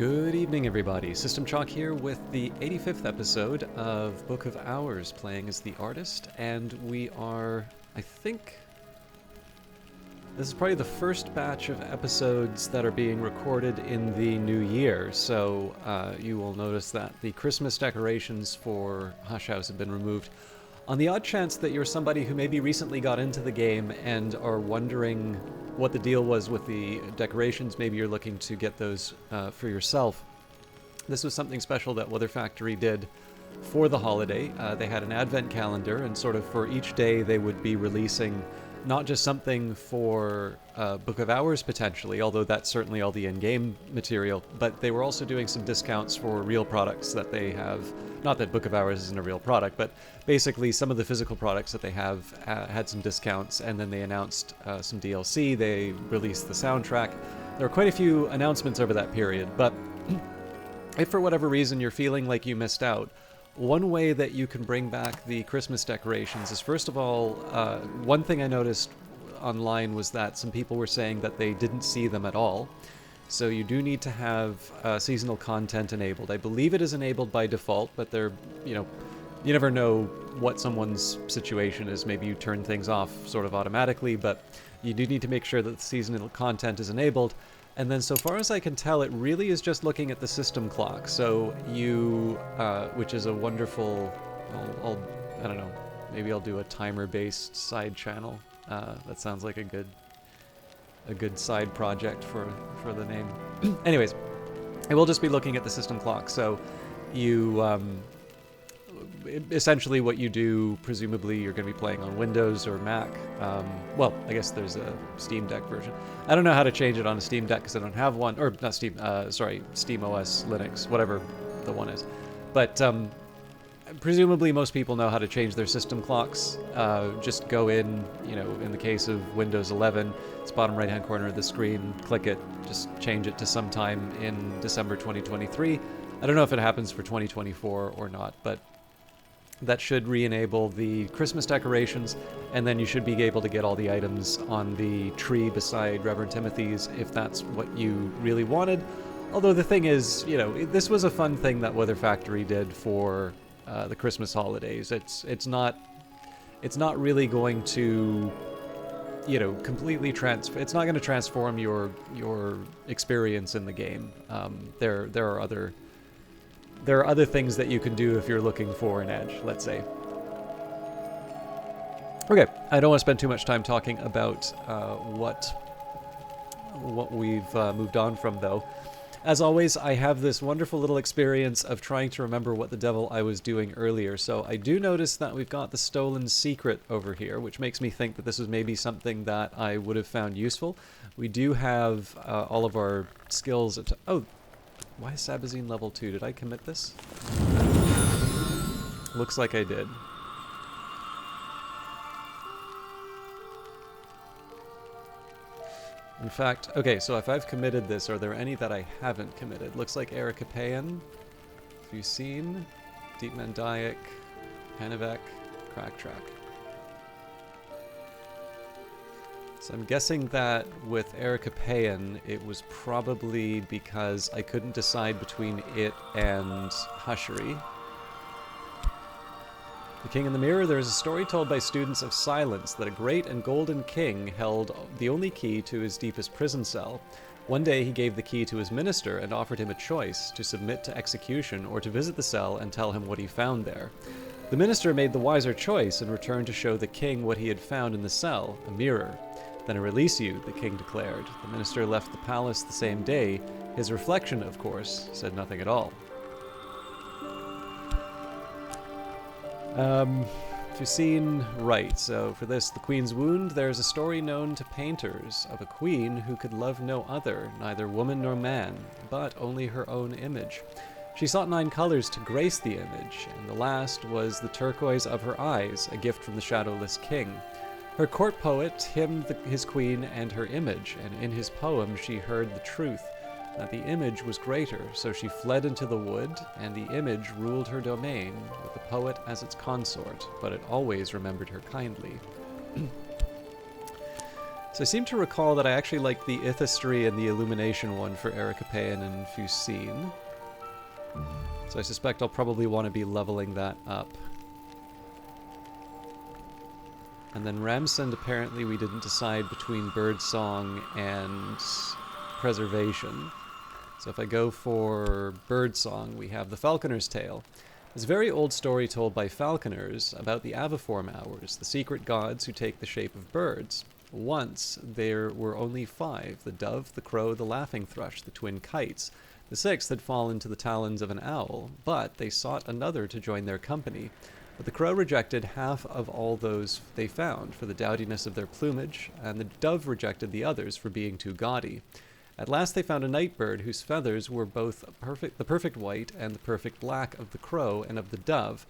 Good evening, everybody. System Chalk here with the 85th episode of Book of Hours, playing as the artist, and we are, I think, this is probably the first batch of episodes that are being recorded in the new year, so you will notice that the Christmas decorations for Hush House have been removed. On the odd chance that you're somebody who maybe recently got into the game and are wondering what the deal was with the decorations, maybe you're looking to get those for yourself. This was something special that Weather Factory did for the holiday. They had an advent calendar, and sort of for each day they would be releasing not just something for Book of Hours potentially, although that's certainly all the in-game material, but they were also doing some discounts for real products that they have. Not that Book of Hours isn't a real product, but basically some of the physical products that they have had some discounts, and then they announced some DLC, they released the soundtrack. There were quite a few announcements over that period, but if for whatever reason you're feeling like you missed out, one way that you can bring back the Christmas decorations is, first of all, one thing I noticed online was that some people were saying that they didn't see them at all. So you do need to have seasonal content enabled. I believe it is enabled by default, but they're, you never know what someone's situation is. Maybe you turn things off sort of automatically, but you do need to make sure that the seasonal content is enabled. And then so far as I can tell, it really is just looking at the system clock. So you, which is a wonderful, I don't know, maybe I'll do a timer-based side channel. That sounds like a good side project for the name. Anyways, it will just be looking at the system clock. So you, essentially what you do, presumably you're going to be playing on Windows or Mac. Well, I guess there's a Steam Deck version. I don't know how to change it on a Steam Deck because I don't have one, or not Steam, sorry, Steam OS, Linux, whatever the one is. But presumably most people know how to change their system clocks. Just go in, in the case of Windows 11, it's bottom right-hand corner of the screen, click it, just change it to sometime in December 2023. I don't know if it happens for 2024 or not, but that should re-enable the Christmas decorations, and then you should be able to get all the items on the tree beside Reverend Timothy's if that's what you really wanted. Although the thing is, this was a fun thing that Weather Factory did for the Christmas holidays. It's not really going to, completely it's not going to transform your experience in the game. There are other things that you can do if you're looking for an edge, let's say. Okay, I don't want to spend too much time talking about what we've moved on from, though. As always, I have this wonderful little experience of trying to remember what the devil I was doing earlier. So I do notice that we've got the stolen secret over here, which makes me think that this was maybe something that I would have found useful. We do have all of our skills at... Oh, why is Sabazine level 2? Did I commit this? Looks like I did. In fact, okay, so if I've committed this, are there any that I haven't committed? Looks like Ericapaean, Fusine, Deep Mandaic, Hanavek, Crack Track. So I'm guessing that with Ericapaean, it was probably because I couldn't decide between it and Hushery. The King in the Mirror. There is a story told by students of Silence that a great and golden king held the only key to his deepest prison cell. One day he gave the key to his minister and offered him a choice, to submit to execution or to visit the cell and tell him what he found there. The minister made the wiser choice and returned to show the king what he had found in the cell, a mirror. Then I release you, the king declared. The minister left the palace the same day. His reflection, of course, said nothing at all. Fusine, right, so for this, The Queen's Wound, there's a story known to painters of a queen who could love no other, neither woman nor man, but only her own image. She sought 9 colors to grace the image, and the last was the turquoise of her eyes, a gift from the shadowless king. Her court poet hymned his queen and her image, and in his poem she heard the truth, that the image was greater, so she fled into the wood, and the image ruled her domain, with the poet as its consort, but it always remembered her kindly. So I seem to recall that I actually like the Ithistry and the Illumination one for Ericapaean and Fusine. So I suspect I'll probably want to be leveling that up. And then Ramsend, apparently we didn't decide between Birdsong and Preservation. So if I go for Birdsong, we have the Falconer's Tale. It's a very old story told by falconers about the aviform hours, the secret gods who take the shape of birds. Once, there were only 5, the dove, the crow, the laughing thrush, the twin kites. The 6th had fallen into the talons of an owl, but they sought another to join their company. But the crow rejected half of all those they found for the dowdiness of their plumage, and the dove rejected the others for being too gaudy. At last they found a night bird whose feathers were both the perfect white and the perfect black of the crow and of the dove.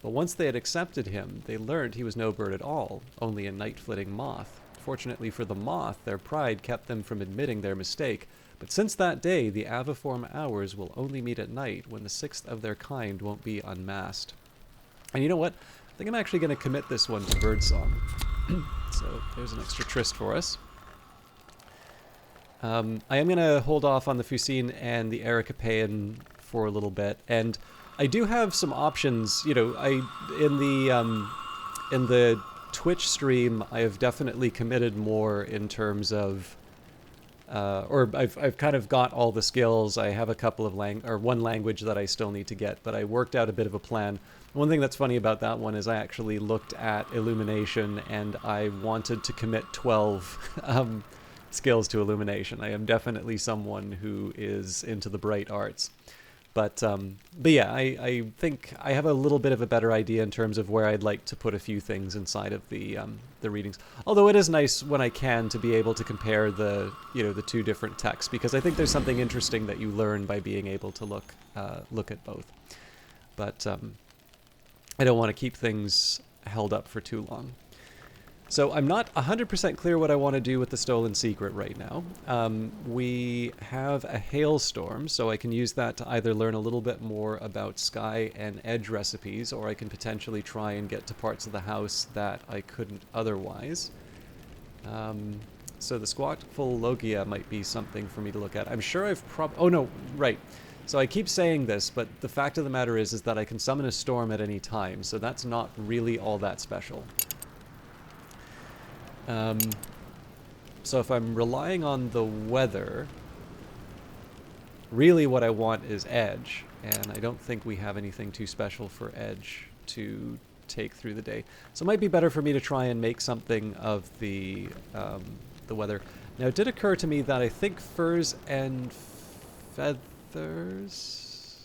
But once they had accepted him, they learned he was no bird at all, only a night-flitting moth. Fortunately for the moth, their pride kept them from admitting their mistake. But since that day, the aviform hours will only meet at night, when the 6th of their kind won't be unmasked. And you know what? I think I'm actually going to commit this one to Birdsong. So there's an extra tryst for us. I am going to hold off on the Fusine and the Ericapaean for a little bit, and I do have some options. You know, in the Twitch stream, I have definitely committed more in terms of, or I've kind of got all the skills. I have a couple of one language that I still need to get, but I worked out a bit of a plan. One thing that's funny about that one is I actually looked at Illumination, and I wanted to commit 12 skills to Illumination. I am definitely someone who is into the bright arts. But yeah, I think I have a little bit of a better idea in terms of where I'd like to put a few things inside of the readings. Although it is nice when I can to be able to compare the two different texts, because I think there's something interesting that you learn by being able to look at both. But I don't want to keep things held up for too long. So I'm not 100% clear what I want to do with the Stolen Secret right now. We have a hailstorm, so I can use that to either learn a little bit more about sky and edge recipes, or I can potentially try and get to parts of the house that I couldn't otherwise. So the Squawkful Logia might be something for me to look at. I'm sure I've oh no, right. So I keep saying this, but the fact of the matter is that I can summon a storm at any time, so that's not really all that special. So if I'm relying on the weather, really what I want is edge, and I don't think we have anything too special for edge to take through the day. So it might be better for me to try and make something of the weather. Now it did occur to me that I think furs and feathers...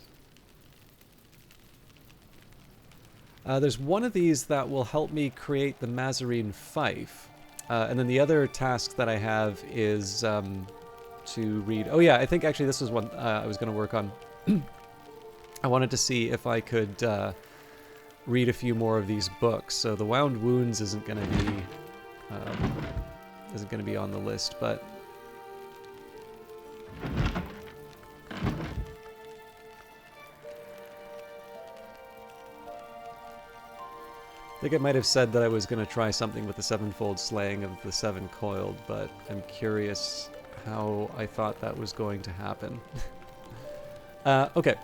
there's one of these that will help me create the Mazarine Fife. And then the other task that I have is to read... Oh yeah, I think actually this was one I was going to work on. I wanted to see if I could read a few more of these books. So the Wound Wounds isn't going to be on the list, but... I think I might have said that I was going to try something with the Sevenfold Slaying of the Seven Coiled, but I'm curious how I thought that was going to happen. Okay.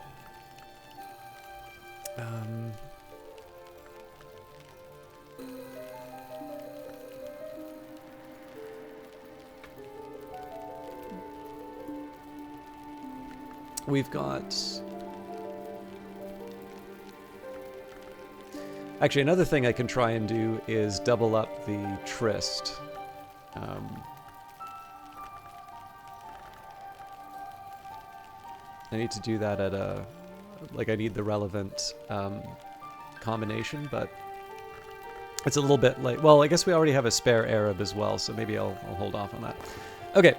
We've got... Actually, another thing I can try and do is double up the tryst. I need to do that at a... Like, I need the relevant combination, but it's a little bit like... Well, I guess we already have a spare Arab as well, so maybe I'll hold off on that. Okay,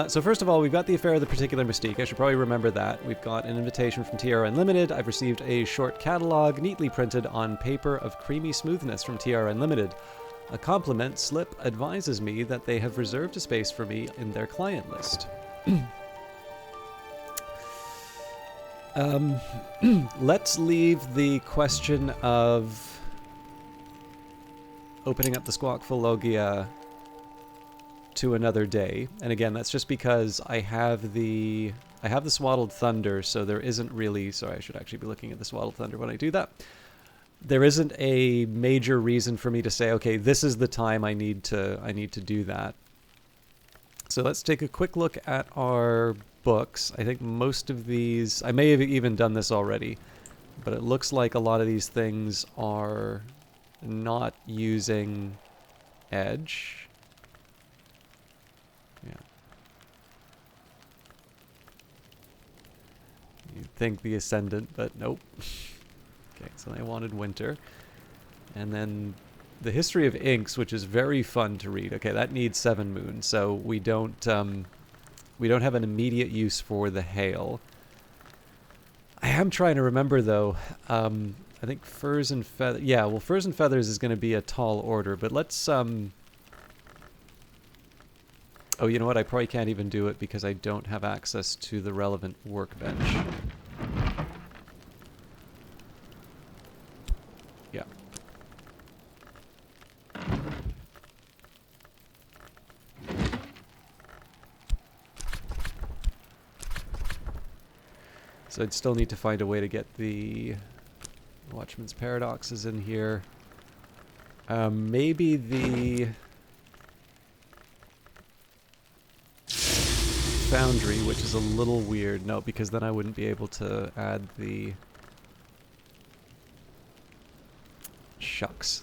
so first of all, we've got the Affair of the Particular Mystique. I should probably remember that. We've got an invitation from TR Unlimited. I've received a short catalog, neatly printed on paper of creamy smoothness from TR Unlimited. A compliment slip advises me that they have reserved a space for me in their client list. Let's leave the question of opening up the Squawkful Logia to another day. And again, that's just because I have the Swaddled Thunder, so there isn't really... Sorry, I should actually be looking at the Swaddled Thunder when I do that. There isn't a major reason for me to say, okay, this is the time I need to do that. So let's take a quick look at our books. I think most of these... I may have even done this already, but it looks like a lot of these things are not using edge. Yeah. You'd think the Ascendant, but nope. Okay, so I wanted winter. And then the History of Inks, which is very fun to read. Okay, that needs 7 moons, so we don't have an immediate use for the hail. I am trying to remember, though. I think Furs and Feathers... Yeah, well, Furs and Feathers is going to be a tall order, but let's... Oh, you know what? I probably can't even do it because I don't have access to the relevant workbench. Yeah. So I'd still need to find a way to get the Watchman's Paradoxes in here. Maybe the Foundry, which is a little weird. No, because then I wouldn't be able to add the... Shucks.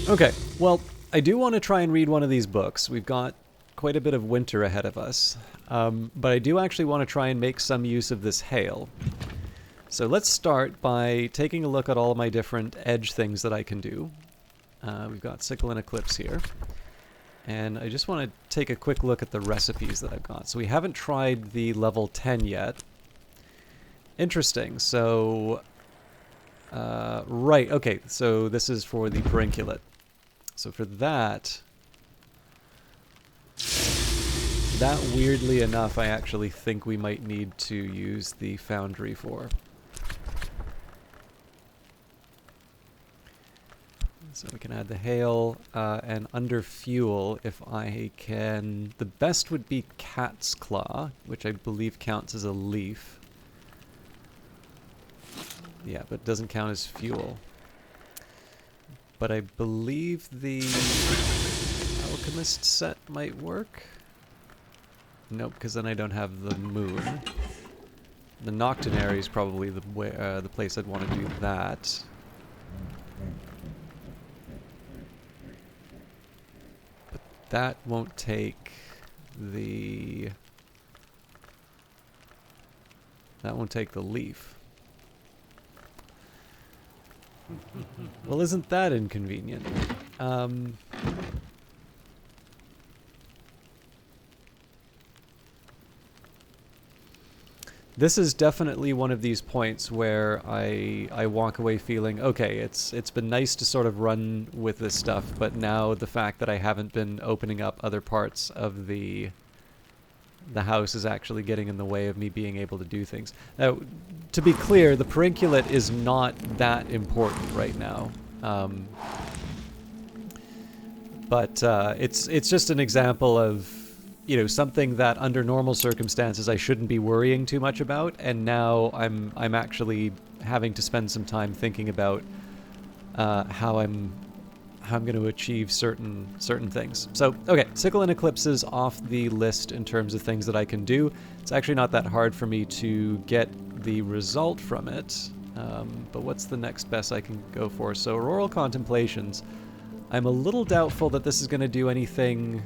Okay, well, I do want to try and read one of these books. We've got quite a bit of winter ahead of us. But I do actually want to try and make some use of this hail. So let's start by taking a look at all of my different edge things that I can do. We've got Sickle and Eclipse here. And I just want to take a quick look at the recipes that I've got. So we haven't tried the level 10 yet. Interesting. So, right, okay, so this is for the Perinculate. So for that, weirdly enough, I actually think we might need to use the Foundry for. So we can add the hail, and under fuel, if I can... The best would be Cat's Claw, which I believe counts as a leaf. Yeah, but it doesn't count as fuel. But I believe the Alchemist set might work. Nope, because then I don't have the moon. The Noctonary is probably the way, the place I'd want to do that. But that won't take the... That won't take the leaf. Well, isn't that inconvenient? This is definitely one of these points where I walk away feeling, okay, it's been nice to sort of run with this stuff, but now the fact that I haven't been opening up other parts of the house is actually getting in the way of me being able to do things. Now, to be clear, the Perinculate is not that important right now. But it's just an example of, you know, something that under normal circumstances I shouldn't be worrying too much about, and now I'm actually having to spend some time thinking about how I'm going to achieve certain things. So, okay, Sickle and Eclipse is off the list in terms of things that I can do. It's actually not that hard for me to get the result from it, but what's the next best I can go for? So, Auroral Contemplations. I'm a little doubtful that this is going to do anything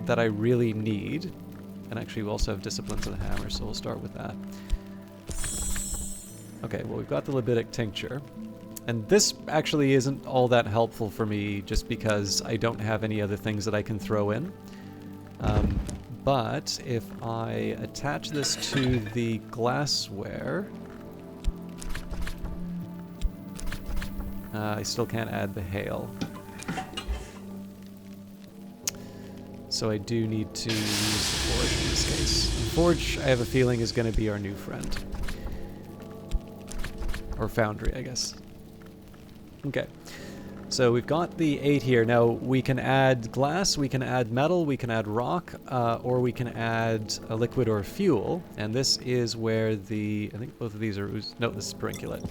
that I really need. And actually, we also have Disciplines of the Hammer, so we'll start with that. Okay, well, we've got the Libidic Tincture. And this actually isn't all that helpful for me just because I don't have any other things that I can throw in. But if I attach this to the glassware, I still can't add the hail. So I do need to use the Forge in this case. Forge, I have a feeling, is going to be our new friend. Or Foundry, I guess. Okay, So we've got the 8 here. Now we can add glass, we can add metal, we can add rock, or we can add a liquid or fuel. And this is where I think both of these are, no, this is perinculate.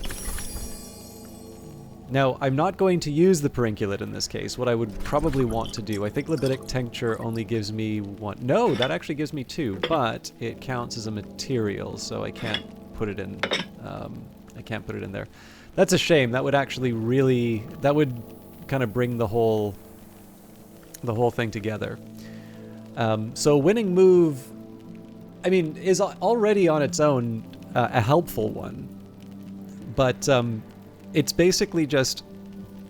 Now, I'm not going to use the perinculate in this case. What I would probably want to do, I think libidic tincture only gives me 1. No, that actually gives me 2, but it counts as a material, so I can't put it in. I can't put it in there. That's a shame. That would actually really, that would kind of bring the whole thing together. So winning move, I mean, is already on its own a helpful one, but it's basically just,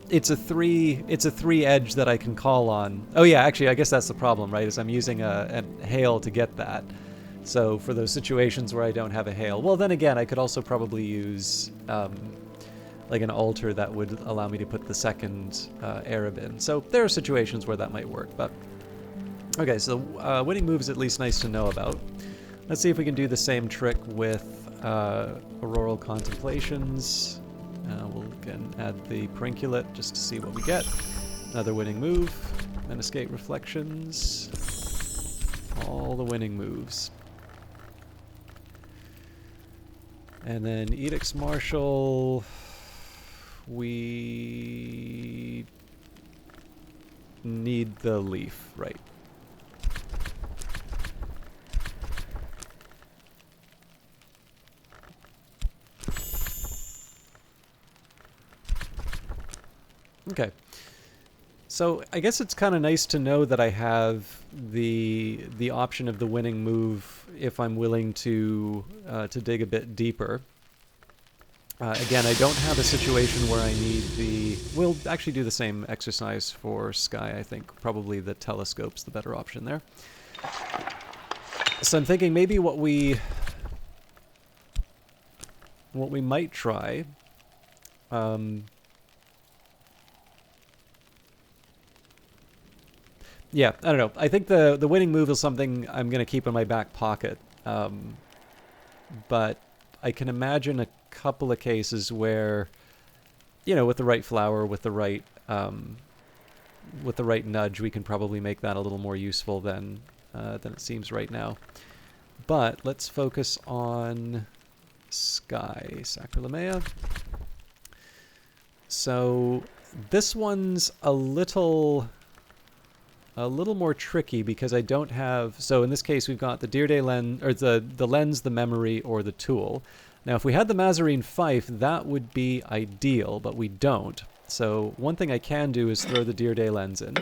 it's a three edge that I can call on. Oh yeah, actually, I guess that's the problem, right? Is I'm using a hail to get that. So for those situations where I don't have a hail, well, then again, I could also probably use like an altar that would allow me to put the second Arab in. So there are situations where that might work, but okay, so winning move is at least nice to know about. Let's see if we can do the same trick with Auroral Contemplations. We'll again add the perinculate just to see what we get. Another winning move, then Escape Reflections. All the winning moves. And then Edicts Martial, we need the leaf, right? Okay. So I guess it's kind of nice to know that I have the option of the winning move if I'm willing to dig a bit deeper. Again, I don't have a situation where I need the... We'll actually do the same exercise for Sky, I think. Probably the telescope's the better option there. So I'm thinking maybe what we might try... yeah, I don't know. I think the winning move is something I'm going to keep in my back pocket. But I can imagine a couple of cases where, you know, with the right flower, with the right nudge, we can probably make that a little more useful than it seems right now. But let's focus on Sky, Sacralamea. So this one's a little more tricky because I don't have... So in this case, we've got the Deer Day lens, or the lens, the memory, or the tool. Now, if we had the Mazarine Fife, that would be ideal, but we don't. So one thing I can do is throw the Deer Day lens in.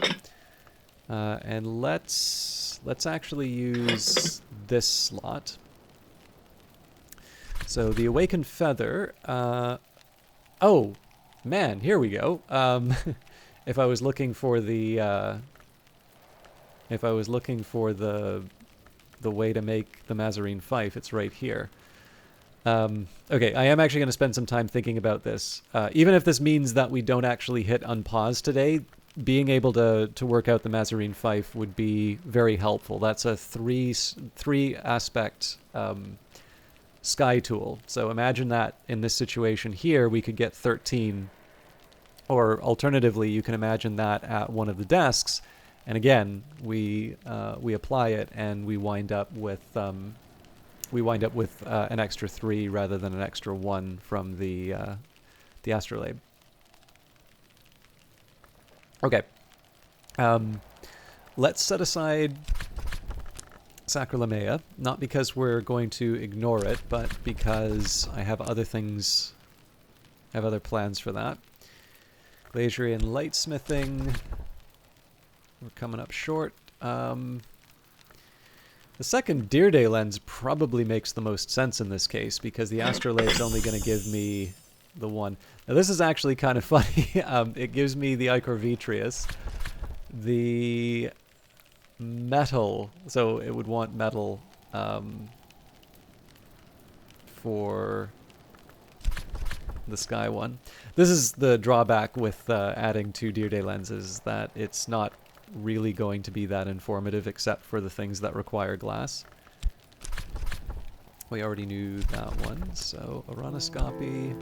And let's actually use this slot. So the Awakened Feather... oh, man, here we go. If I was looking for the... If I was looking for the way to make the Mazarine Fife, it's right here. Okay, I am actually going to spend some time thinking about this. Even if this means that we don't actually hit unpause today, being able to work out the Mazarine Fife would be very helpful. That's a three aspect Sky tool. So imagine that in this situation here, we could get 13. Or alternatively, you can imagine that at one of the desks. And again, we apply it, and we wind up with an extra 3 rather than an extra 1 from the astrolabe. Okay, let's set aside Sacralamea, not because we're going to ignore it, but because I have other things, I have other plans for that. Glacierian Lightsmithing. We're coming up short. The second Deer Day lens probably makes the most sense in this case because the astrolabe's only going to give me the 1. Now this is actually kind of funny. It gives me the Ichor Vitreous, the metal, so it would want metal for the Sky one. This is the drawback with adding 2 Deer Day lenses, that it's not really going to be that informative except for the things that require glass. We already knew that one, so Aranoscopy.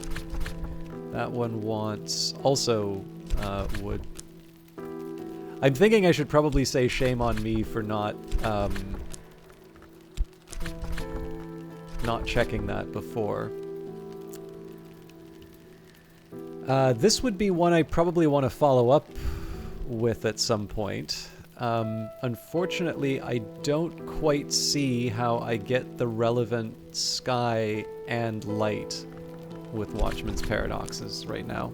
That one wants also wood. I'm thinking I should probably say shame on me for not checking that before. This would be one I probably want to follow up with at some point. Unfortunately, I don't quite see how I get the relevant sky and light with Watchman's Paradoxes right now.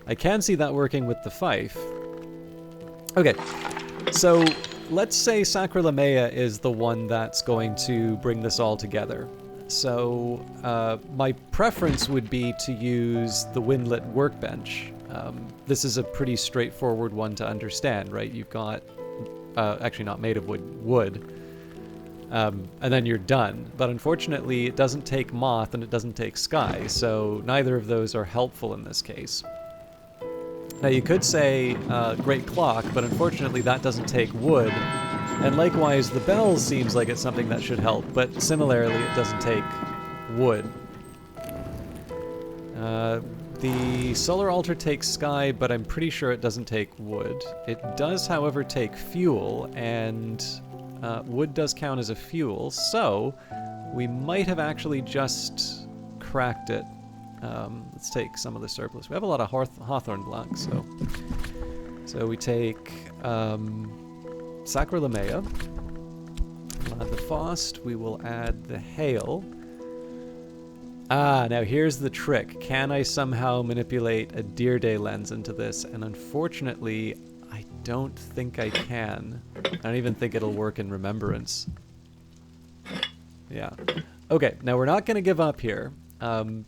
I can see that working with the fife. Okay, so let's say Sacralamea is the one that's going to bring this all together. So my preference would be to use the Windlet workbench. This is a pretty straightforward one to understand, right? You've got, actually not made of wood, and then you're done. But unfortunately, it doesn't take moth and it doesn't take sky, so neither of those are helpful in this case. Now you could say Great Clock, but unfortunately that doesn't take wood. And likewise, the bell seems like it's something that should help, but similarly it doesn't take wood. The Solar Altar takes sky, but I'm pretty sure it doesn't take wood. It does, however, take fuel, and wood does count as a fuel, so we might have actually just cracked it. Let's take some of the surplus. We have a lot of Hawthorn blocks, so we take Sacralamea. We'll add the Faust. We will add the Hail. Now here's the trick. Can I somehow manipulate a Deer Day lens into this? And unfortunately, I don't think I can. I don't even think it'll work in Remembrance. Yeah. Okay, now we're not going to give up here.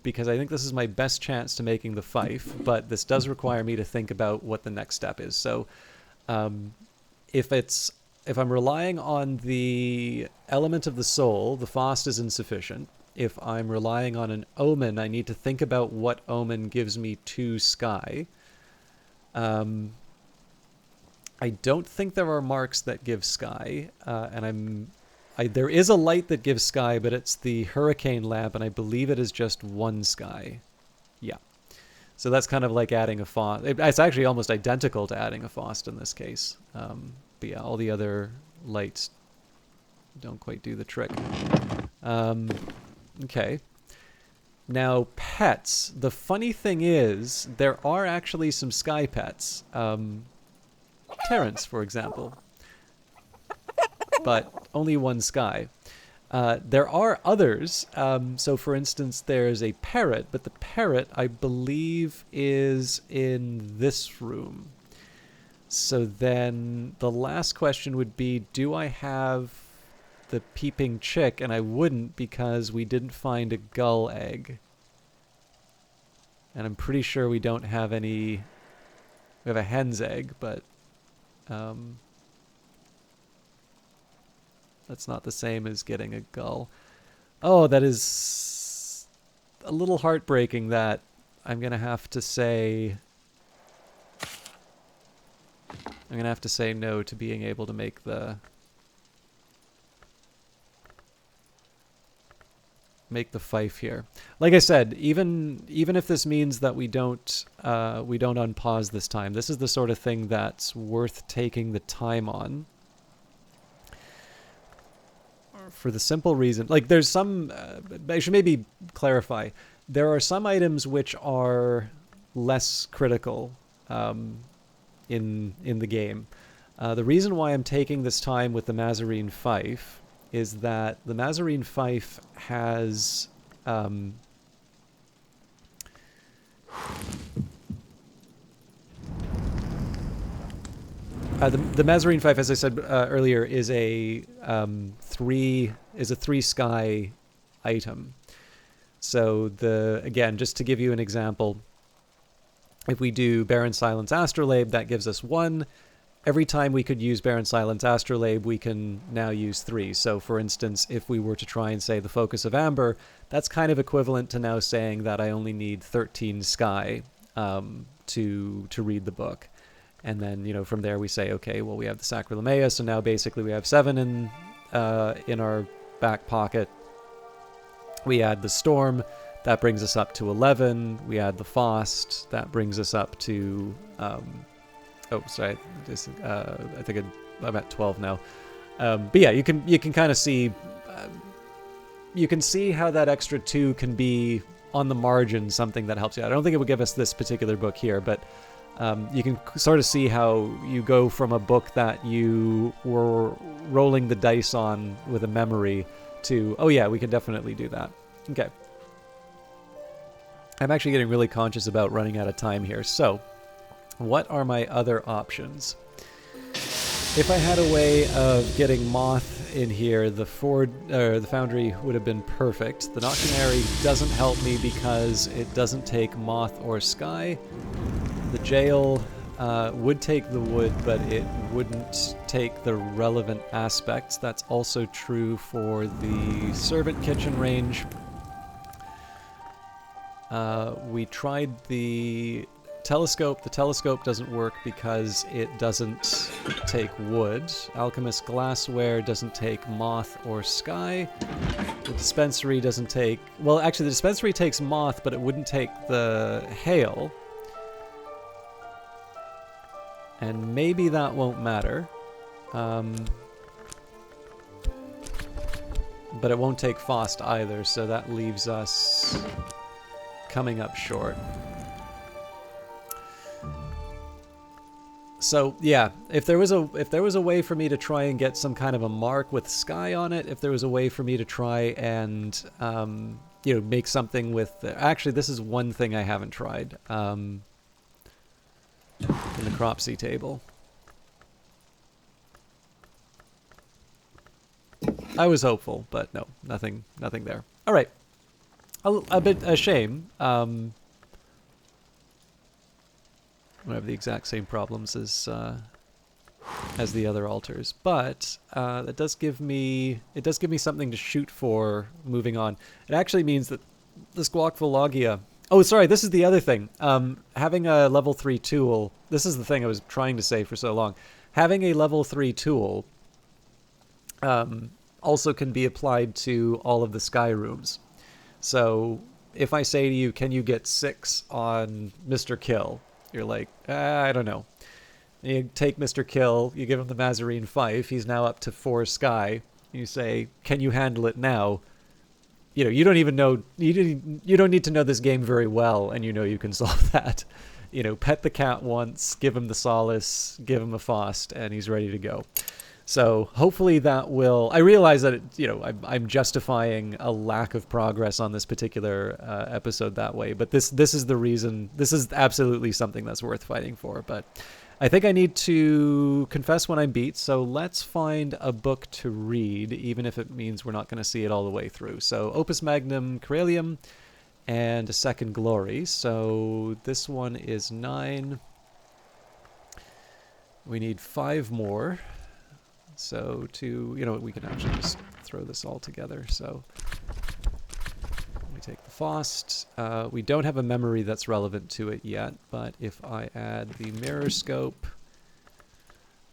Because I think this is my best chance to making the fife, but this does require me to think about what the next step is. So if I'm relying on the element of the soul, the Faust is insufficient. If I'm relying on an omen, I need to think about what omen gives me 2 sky. I don't think there are marks that give sky, and there is a light that gives sky, but it's the Hurricane Lamp, and I believe it is just 1 sky. Yeah. So that's kind of like adding a Faust. It's actually almost identical to adding a Faust in this case. But yeah, all the other lights don't quite do the trick. Okay. Now, pets. The funny thing is, there are actually some sky pets. Terrence, for example. But only 1 sky. There are others. So, for instance, there's a parrot, but the parrot, I believe, is in this room. So then the last question would be, do I have the peeping chick? And I wouldn't, because we didn't find a gull egg. And I'm pretty sure we don't have any... We have a hen's egg, but... that's not the same as getting a gull. Oh, that is a little heartbreaking that I'm going to have to say... I'm going to have to say no to being able to make the fife here. Like I said, even if this means that we don't unpause this time, this is the sort of thing that's worth taking the time on. For the simple reason, like there's some, I should maybe clarify, there are some items which are less critical in the game. The reason why I'm taking this time with the Mazarine Fife is that the Mazarine Fife has the Mazarine Fife, as I said earlier, is a 3 sky item. So again, just to give you an example, if we do Barren Silence Astrolabe, that gives us 1. Every time we could use Barren Silence Astrolabe, we can now use 3. So for instance, if we were to try and say the Focus of Amber, that's kind of equivalent to now saying that I only need 13 sky to read the book. And then, from there we say, okay, well, we have the Sacralamea, so now basically we have 7 in our back pocket. We add the Storm. That brings us up to 11. We add the Fost. That brings us up to... oh, sorry. I think I'm at 12 now. But yeah, you can kind of see... you can see how that extra 2 can be on the margin something that helps you out. I don't think it would give us this particular book here, but you can sort of see how you go from a book that you were rolling the dice on with a memory to, oh yeah, we can definitely do that. Okay. I'm actually getting really conscious about running out of time here. So, what are my other options? If I had a way of getting Moth in here, the Foundry would have been perfect. The Noctonary doesn't help me because it doesn't take Moth or Sky. The Jail would take the wood, but it wouldn't take the relevant aspects. That's also true for the Servant Kitchen range. We tried the Telescope. The Telescope doesn't work because it doesn't take wood. Alchemist Glassware doesn't take Moth or Sky. The Dispensary doesn't take... Well, actually, the Dispensary takes Moth, but it wouldn't take the Hail. And maybe that won't matter. But it won't take Fost either, so that leaves us coming up short. So yeah, if there was a way for me to try and get some kind of a mark with Sky on it, if there was a way for me to try and you know, make something with actually this is one thing I haven't tried in the Cropsey table. I was hopeful, but no, nothing there. All right, a bit a shame. I have the exact same problems as the other altars, but that does give me something to shoot for moving on. It actually means that the Squawkvologia. Oh, sorry, this is the other thing. Having a level 3 tool. This is the thing I was trying to say for so long. Having a level 3 tool also can be applied to all of the Sky rooms. So if I say to you, "Can you get 6 on Mr. Kill?" You're like, I don't know. You take Mr. Kill, you give him the Mazarine Fife, he's now up to 4 Sky. You say, "Can you handle it now?" You know, you don't even know, you don't need to know this game very well, and you know you can solve that. You know, pet the cat once, give him the Solace, give him a Fost, and he's ready to go. So hopefully that will... I realize that, I'm justifying a lack of progress on this particular episode that way, but this is the reason. This is absolutely something that's worth fighting for, but I think I need to confess when I'm beat, so let's find a book to read, even if it means we're not going to see it all the way through. So Opus Magnum Corellium and A Second Glory. So this one is 9. We need 5 more. So we can actually just throw this all together. So we take the Fost. We don't have a memory that's relevant to it yet, but if I add the Mirror Scope,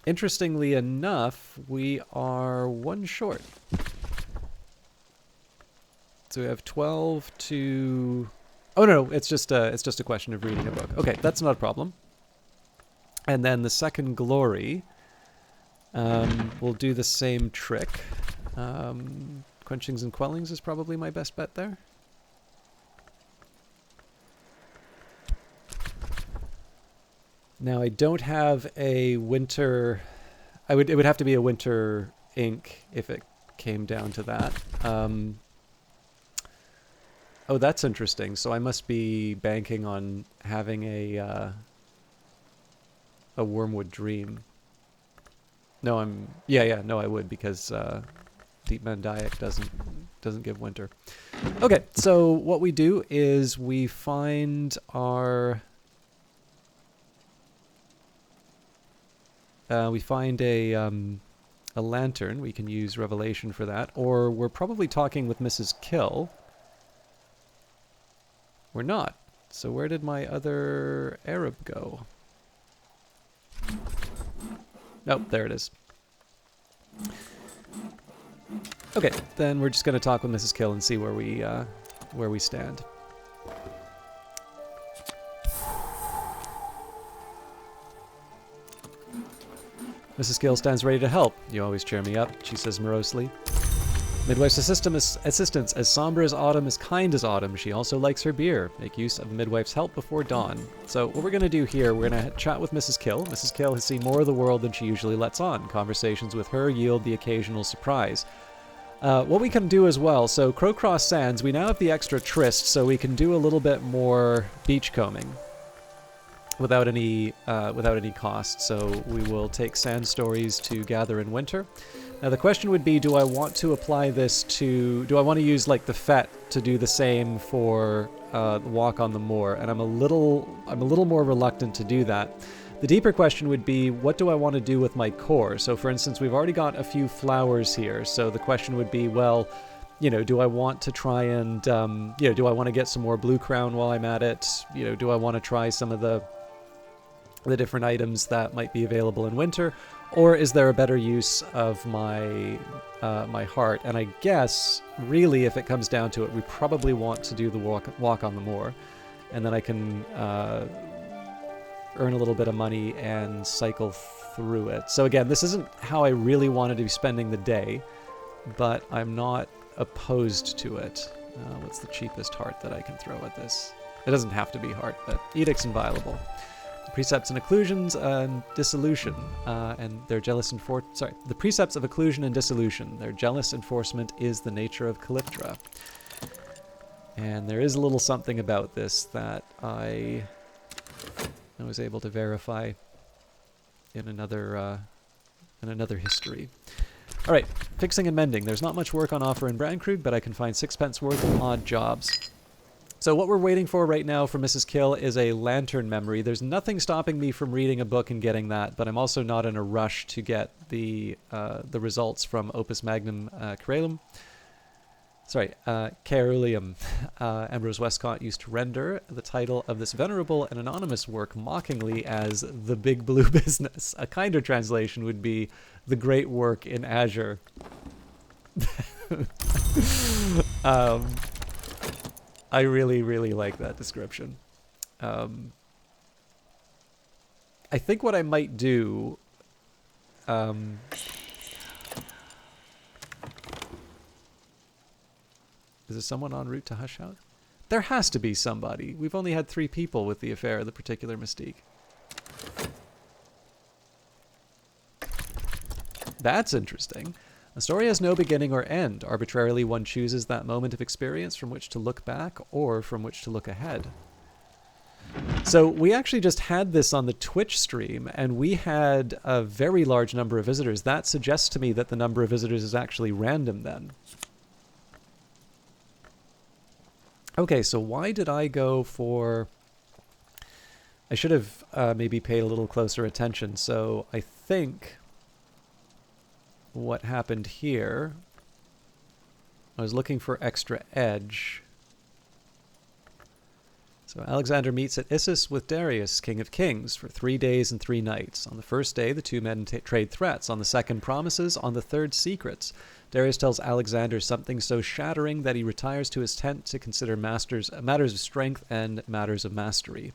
interestingly enough, we are 1 short. So we have 12 to... Oh no, it's just a question of reading a book. Okay, that's not a problem. And then the Second Glory... we'll do the same trick. Quenchings and Quellings is probably my best bet there. Now I don't have a winter... it would have to be a winter ink if it came down to that. Oh, that's interesting. So I must be banking on having a Wormwood Dream. No, no, I would, because Deep Mandaic doesn't give winter. Okay, so what we do is we find our a lantern. We can use Revelation for that, or we're probably talking with Mrs. Kill. We're not. So where did my other Arab go? Nope, there it is. Okay, then we're just going to talk with Mrs. Kill and see where we stand. Mrs. Gill stands ready to help. You always cheer me up, she says morosely. Midwife's assistance, as somber as autumn, as kind as autumn. She also likes her beer. Make use of the midwife's help before dawn. So what we're going to do here, we're going to chat with Mrs. Kill. Mrs. Kill has seen more of the world than she usually lets on. Conversations with her yield the occasional surprise. What we can do as well, so Crowcross Sands, we now have the extra tryst, so we can do a little bit more beachcombing without any cost. So we will take sand stories to gather in winter. Now the question would be, do I want to apply this to, do I want to use like the FET to do the same for the walk on the moor? And I'm a little more reluctant to do that. The deeper question would be, what do I want to do with my core? So for instance, we've already got a few flowers here. So the question would be, well, you know, do I want to try and, you know, do I want to get some more blue crown while I'm at it? You know, do I want to try some of the different items that might be available in winter? Or is there a better use of my my heart? And I guess, really, if it comes down to it, we probably want to do the walk on the moor. And then I can earn a little bit of money and cycle through it. So again, this isn't how I really wanted to be spending the day, but I'm not opposed to it. What's the cheapest heart that I can throw at this? It doesn't have to be heart, but edicts inviolable. Precepts and occlusions and dissolution, and their jealous the precepts of occlusion and dissolution. Their jealous enforcement is the nature of Calyptra. And there is a little something about this that I was able to verify in another history. All right, fixing and mending. There's not much work on offer in Brandkrug, but I can find 6 pence worth of odd jobs. So what we're waiting for right now for Mrs. Kill is a lantern memory. There's nothing stopping me from reading a book and getting that, but I'm also not in a rush to get the results from Opus Magnum Caeruleum. Ambrose Westcott used to render the title of this venerable and anonymous work mockingly as The Big Blue Business. A kinder translation would be The Great Work in Azure. I really, really like that description. I think what I might do... is there someone en route to Hush House? There has to be somebody. We've only had 3 people with the affair of the particular mystique. That's interesting. A story has no beginning or end. Arbitrarily, one chooses that moment of experience from which to look back or from which to look ahead. So we actually just had this on the Twitch stream, and we had a very large number of visitors. That suggests to me that the number of visitors is actually random then. Okay, so why did I go for... I should have maybe paid a little closer attention. So I think... what happened here, I was looking for extra edge. So Alexander meets at Issus with Darius, King of Kings, for 3 days and 3 nights. On the first day, the 2 men trade threats. On the second, promises. On the third, secrets. Darius tells Alexander something so shattering that he retires to his tent to consider matters of strength and matters of mastery.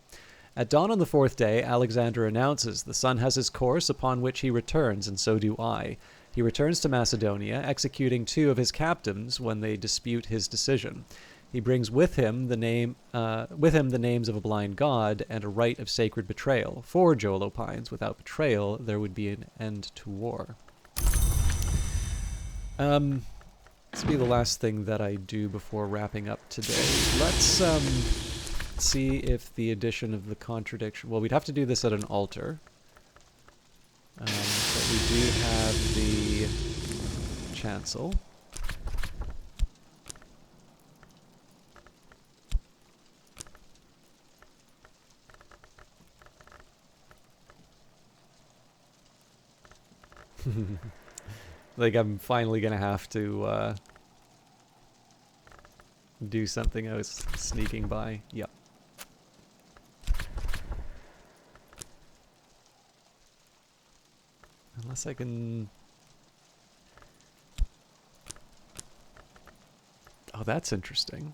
At dawn on the 4th day, Alexander announces the sun has his course upon which he returns, and so do I. He returns to Macedonia, executing 2 of his captains when they dispute his decision. He brings with him the names of a blind god and a rite of sacred betrayal. For Joel opines, without betrayal, there would be an end to war. This will be the last thing that I do before wrapping up today. Let's see if the addition of the contradiction... Well, we'd have to do this at an altar. But we do have the chancel. Like, I'm finally gonna have to do something. I was sneaking by. Yep. Unless I can... Oh, that's interesting.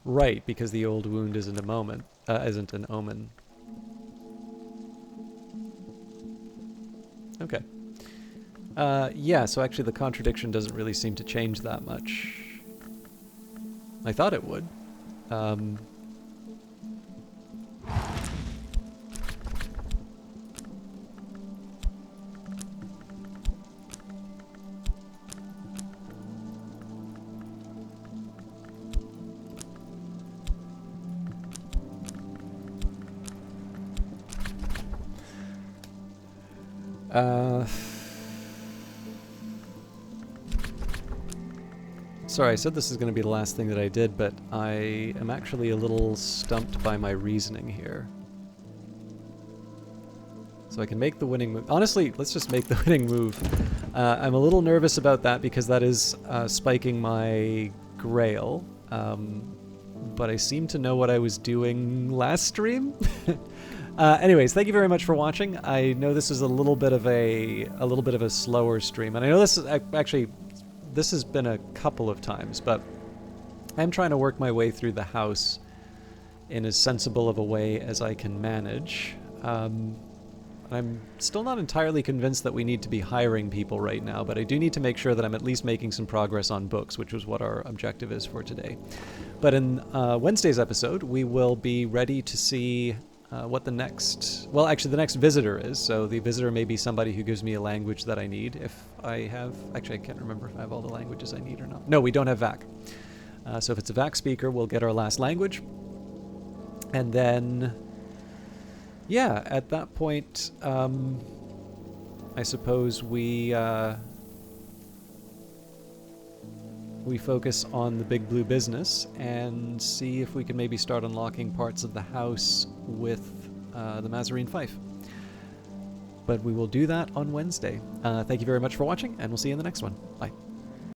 Right, because the old wound is in a moment. isn't an omen. Okay. Yeah, so actually the contradiction doesn't really seem to change that much. I thought it would. Sorry, I said this is going to be the last thing that I did, but I am actually a little stumped by my reasoning here. So I can make the winning move. Honestly, let's just make the winning move. I'm a little nervous about that because that is spiking my Grail. But I seem to know what I was doing last stream. Anyways, thank you very much for watching. I know this is a little bit of a slower stream, and I know this is actually this has been a couple of times, but I'm trying to work my way through the house in as sensible of a way as I can manage. I'm still not entirely convinced that we need to be hiring people right now, but I do need to make sure that I'm at least making some progress on books, which was what our objective is for today. But in Wednesday's episode, we will be ready to see what the next... Well, actually, the next visitor is. So the visitor may be somebody who gives me a language that I need. If I have... Actually, I can't remember if I have all the languages I need or not. No, we don't have VAC. So if it's a VAC speaker, we'll get our last language. And then... Yeah, at that point, I suppose we focus on the big blue business and see if we can maybe start unlocking parts of the house with the Mazarine Fife. But we will do that on Wednesday. Thank you very much for watching, and we'll see you in the next one. Bye.